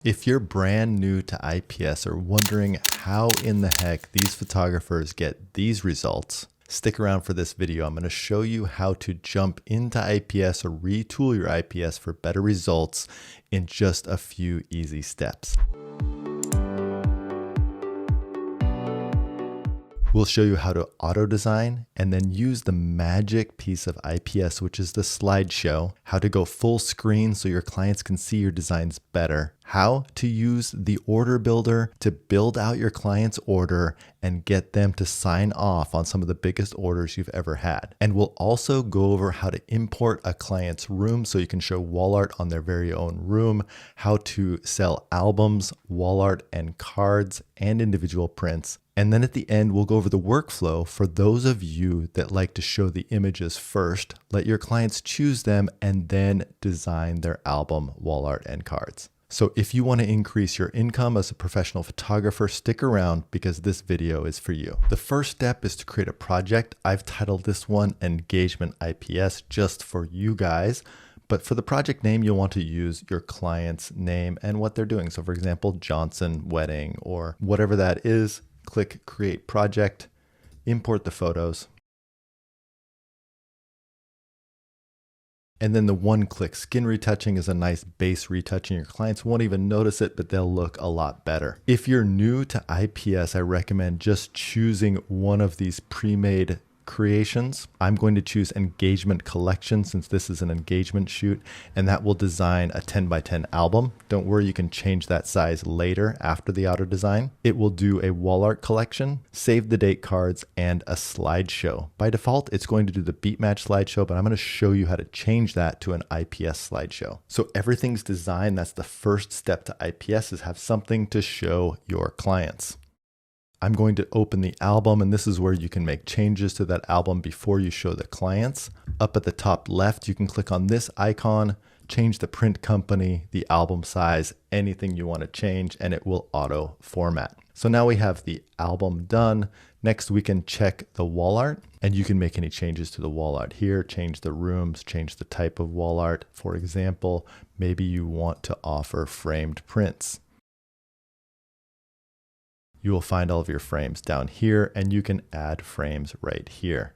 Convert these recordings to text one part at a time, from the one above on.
If you're brand new to IPS or wondering how in the heck these photographers get these results, stick around for this video. I'm going to show you how to jump into IPS or retool your IPS for better results in just a few easy steps. We'll show you how to auto design and then use the magic piece of IPS, which is the slideshow, how to go full screen so your clients can see your designs better, how to use the order builder to build out your client's order and get them to sign off on some of the biggest orders you've ever had. And we'll also go over how to import a client's room so you can show wall art on their very own room, how to sell albums, wall art, and cards and individual prints. And then at the end, we'll go over the workflow for those of you that like to show the images first, let your clients choose them, and then design their album, wall art, and cards. So if you want to increase your income as a professional photographer, stick around because this video is for you. The first step is to create a project. I've titled this one Engagement IPS just for you guys. But for the project name, you'll want to use your client's name and what they're doing. So for example, Johnson Wedding or whatever that is. Click Create Project, import the photos, and then the one-click skin retouching is a nice base retouching. Your clients won't even notice it, but they'll look a lot better. If you're new to IPS, I recommend just choosing one of these pre-made creations. I'm going to choose Engagement Collection since this is an engagement shoot, and that will design a 10x10 album. Don't worry, you can change that size later after the auto design. It will do a wall art collection, save the date cards, and a slideshow. By default, it's going to do the beat match slideshow, but I'm going to show you how to change that to an IPS slideshow. So everything's designed. That's the first step to IPS, is have something to show your clients. I'm going to open the album, and this is where you can make changes to that album before you show the clients. Up at the top left, you can click on this icon, change the print company, the album size, anything you want to change, and it will auto format. So now we have the album done. Next, we can check the wall art, and you can make any changes to the wall art here, change the rooms, change the type of wall art. For example, maybe you want to offer framed prints. You will find all of your frames down here, and you can add frames right here.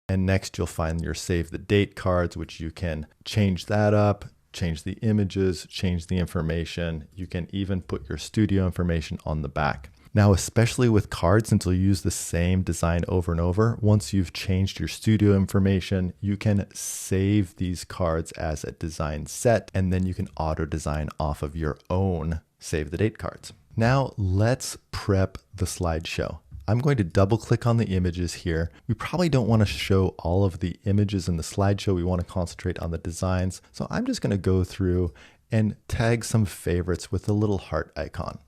And next you'll find your save the date cards, which you can change that up, change the images, change the information. You can even put your studio information on the back. Now, especially with cards, since you'll use the same design over and over, once you've changed your studio information, you can save these cards as a design set, and then you can auto design off of your own save the date cards. Now let's prep the slideshow. I'm going to double click on the images here. We probably don't want to show all of the images in the slideshow. We want to concentrate on the designs. So I'm just going to go through and tag some favorites with the little heart icon.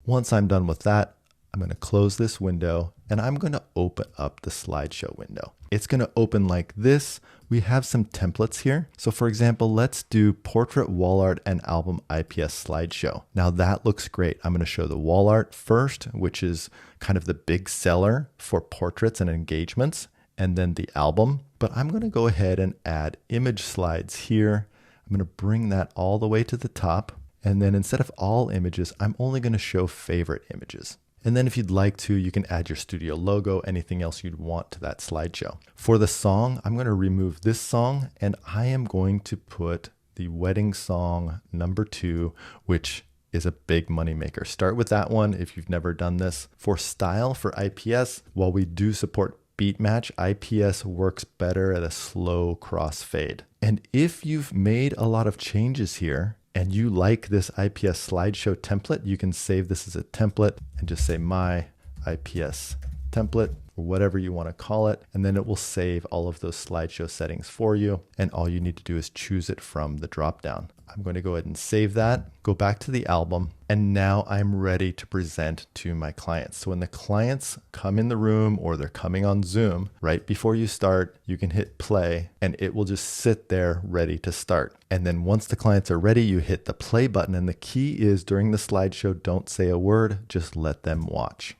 Once I'm done with that, I'm going to close this window and I'm going to open up the slideshow window. It's going to open like this. We have some templates here. So for example, let's do portrait, wall art, and album IPS slideshow. Now that looks great. I'm going to show the wall art first, which is kind of the big seller for portraits and engagements, and then the album. But I'm going to go ahead and add image slides here. I'm going to bring that all the way to the top. And then instead of all images, I'm only going to show favorite images. And then if you'd like to, you can add your studio logo, anything else you'd want to that slideshow. For the song, I'm going to remove this song, and I am going to put the wedding song number 2, which is a big money maker. Start with that one if you've never done this. For style, for IPS, while we do support beat match, IPS works better at a slow crossfade. And if you've made a lot of changes here, and you like this IPS slideshow template, you can save this as a template and just say my IPS template or whatever you want to call it. And then it will save all of those slideshow settings for you. And all you need to do is choose it from the dropdown. I'm going to go ahead and save that, go back to the album, and now I'm ready to present to my clients. So when the clients come in the room or they're coming on Zoom, right before you start, you can hit play and it will just sit there ready to start. And then once the clients are ready, you hit the play button. And the key is during the slideshow, don't say a word, just let them watch.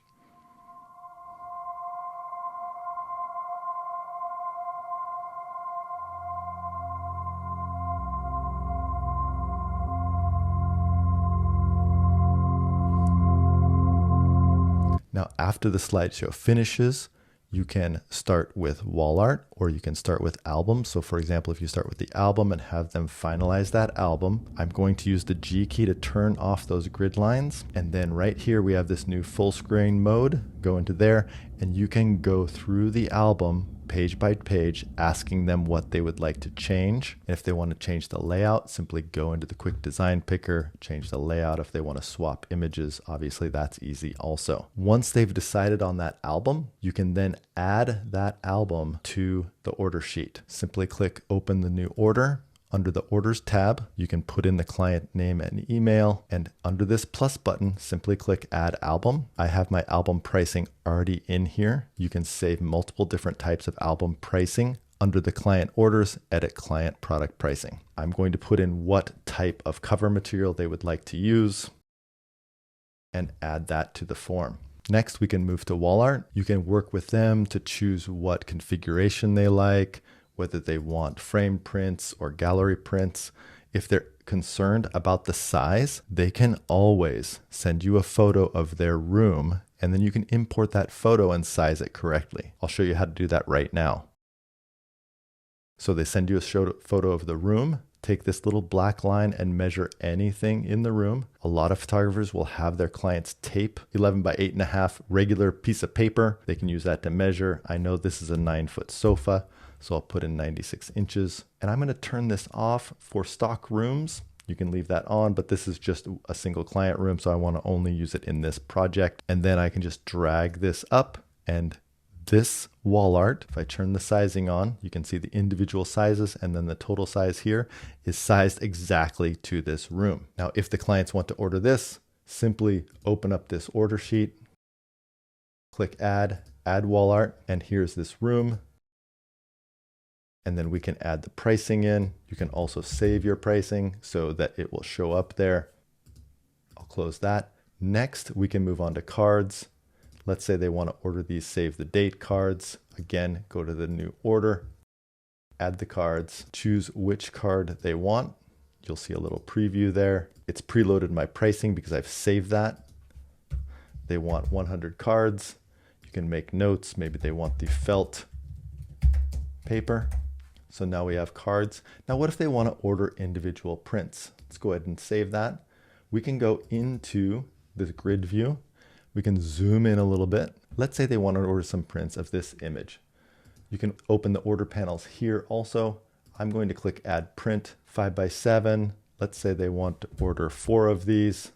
Now, after the slideshow finishes, you can start with wall art or you can start with albums. So for example, if you start with the album and have them finalize that album, I'm going to use the G key to turn off those grid lines. And then right here, we have this new full screen mode. Go into there and you can go through the album page by page, asking them what they would like to change. And if they want to change the layout, simply go into the quick design picker, change the layout. If they want to swap images, obviously that's easy also. Once they've decided on that album, you can then add that album to the order sheet. Simply click open the new order. Under the orders tab, you can put in the client name and email, and under this plus button, simply click add album. I have my album pricing already in here. You can save multiple different types of album pricing. Under the client orders, edit client product pricing. I'm going to put in what type of cover material they would like to use and add that to the form. Next, we can move to wall art. You can work with them to choose what configuration they like, whether they want frame prints or gallery prints. If they're concerned about the size, they can always send you a photo of their room, and then you can import that photo and size it correctly. I'll show you how to do that right now. So they send you a photo of the room. Take this little black line and measure anything in the room. A lot of photographers will have their clients tape 11 by 8.5 regular piece of paper. They can use that to measure. I know this is a 9-foot sofa, so I'll put in 96 inches. And I'm going to turn this off for stock rooms. You can leave that on, but this is just a single client room, so I want to only use it in this project. And then I can just drag this up, and this wall art, if I turn the sizing on, you can see the individual sizes, and then the total size here is sized exactly to this room. Now, if the clients want to order this, simply open up this order sheet, click add wall art, and here's this room. And then we can add the pricing in. You can also save your pricing so that it will show up there. I'll close that. Next, we can move on to cards. Let's say they want to order these save the date cards. Again, go to the new order, add the cards, choose which card they want. You'll see a little preview there. It's preloaded my pricing because I've saved that. They want 100 cards. You can make notes. Maybe they want the felt paper. So now we have cards. Now, what if they want to order individual prints? Let's go ahead and save that. We can go into this grid view. We can zoom in a little bit. Let's say they want to order some prints of this image. You can open the order panels here also. I'm going to click add print 5x7. Let's say they want to order 4 of these.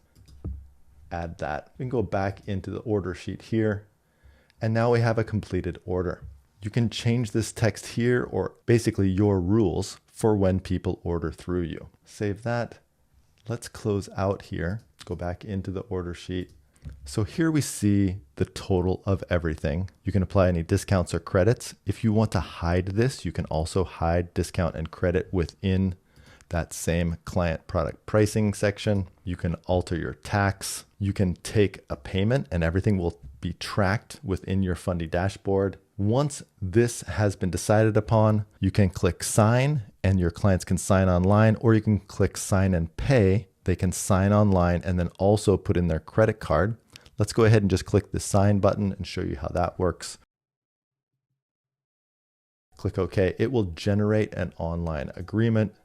Add that. We can go back into the order sheet here. And now we have a completed order. You can change this text here, or basically your rules for when people order through you. Save that. Let's close out here. Go back into the order sheet. So here we see the total of everything. You can apply any discounts or credits. If you want to hide this, you can also hide discount and credit within that same client product pricing section. You can alter your tax. You can take a payment and everything will be tracked within your Fundy dashboard. Once this has been decided upon, you can click sign and your clients can sign online, or you can click sign and pay. They can sign online and then also put in their credit card. Let's go ahead and just click the sign button and show you how that works. Click OK. It will generate an online agreement.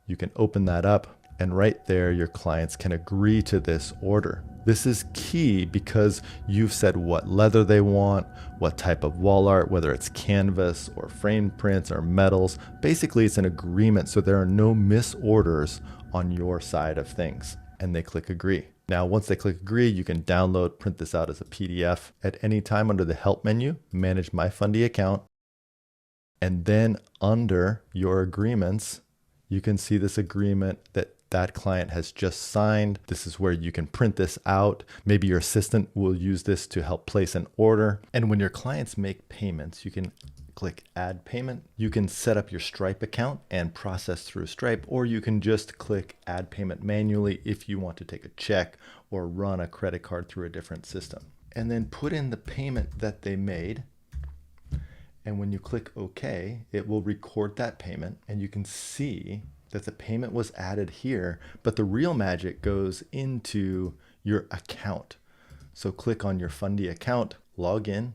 You can open that up, and right there your clients can agree to this order. This is key because you've said what leather they want, what type of wall art, whether it's canvas or frame prints or metals. Basically, it's an agreement, so there are no misorders on your side of things. And they click agree. Now, once they click agree, you can download, print this out as a PDF at any time. Under the help menu, manage my Fundy account. And then under your agreements, you can see this agreement that client has just signed. This is where you can print this out. Maybe your assistant will use this to help place an order. And when your clients make payments, you can click add payment. You can set up your Stripe account and process through Stripe, or you can just click add payment manually if you want to take a check or run a credit card through a different system. And then put in the payment that they made. And when you click OK, it will record that payment, and you can see that the payment was added here, but the real magic goes into your account. So click on your Fundy account, log in,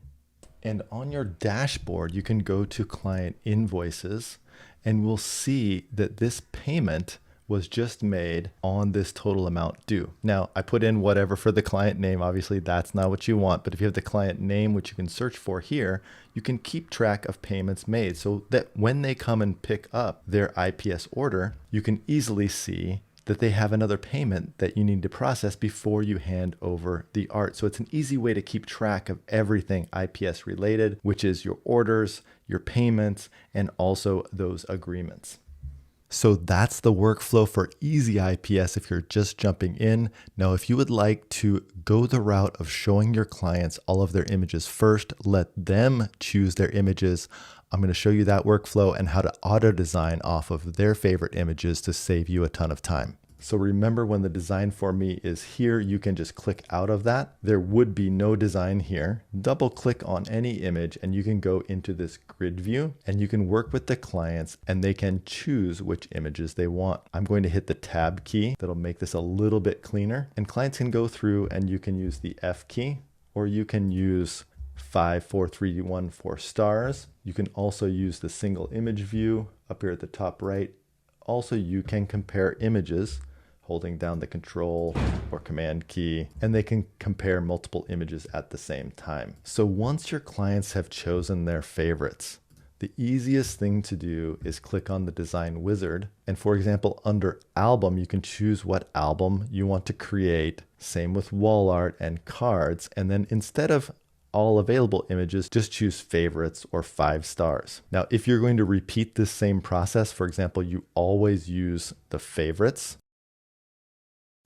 and on your dashboard, you can go to client invoices and we'll see that this payment was just made on this total amount due. Now, I put in whatever for the client name. Obviously, that's not what you want, but if you have the client name, which you can search for here, you can keep track of payments made so that when they come and pick up their IPS order, you can easily see that they have another payment that you need to process before you hand over the art. So it's an easy way to keep track of everything IPS related, which is your orders, your payments, and also those agreements. So that's the workflow for easy IPS if you're just jumping in. Now, if you would like to go the route of showing your clients all of their images first, let them choose their images, I'm going to show you that workflow and how to auto design off of their favorite images to save you a ton of time. So remember, when the design for me is here, you can just click out of that. There would be no design here. Double click on any image and you can go into this grid view and you can work with the clients and they can choose which images they want. I'm going to hit the tab key. That'll make this a little bit cleaner, and clients can go through and you can use the F key, or you can use 5, 4, 3, 1, 4 stars. You can also use the single image view up here at the top right. Also, you can compare images holding down the control or command key, and they can compare multiple images at the same time. So once your clients have chosen their favorites, the easiest thing to do is click on the design wizard. And for example, under album, you can choose what album you want to create. Same with wall art and cards. And then instead of all available images, just choose favorites or 5 stars. Now, if you're going to repeat this same process, for example, you always use the favorites,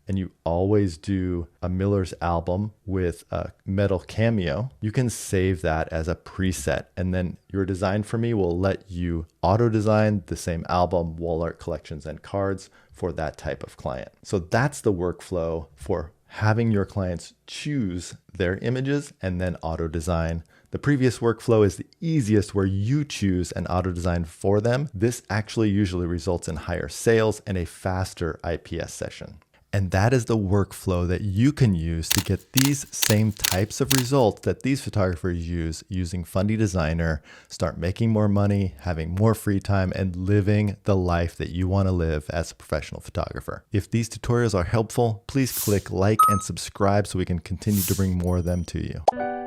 and you always do a Miller's album with a metal cameo, you can save that as a preset. And then your design for me will let you auto design the same album, wall art, collections, and cards for that type of client. So that's the workflow for having your clients choose their images and then auto design. The previous workflow is the easiest, where you choose and auto design for them. This actually usually results in higher sales and a faster IPS session. And that is the workflow that you can use to get these same types of results that these photographers use using Fundy Designer, start making more money, having more free time, and living the life that you want to live as a professional photographer. If these tutorials are helpful, please click like and subscribe so we can continue to bring more of them to you.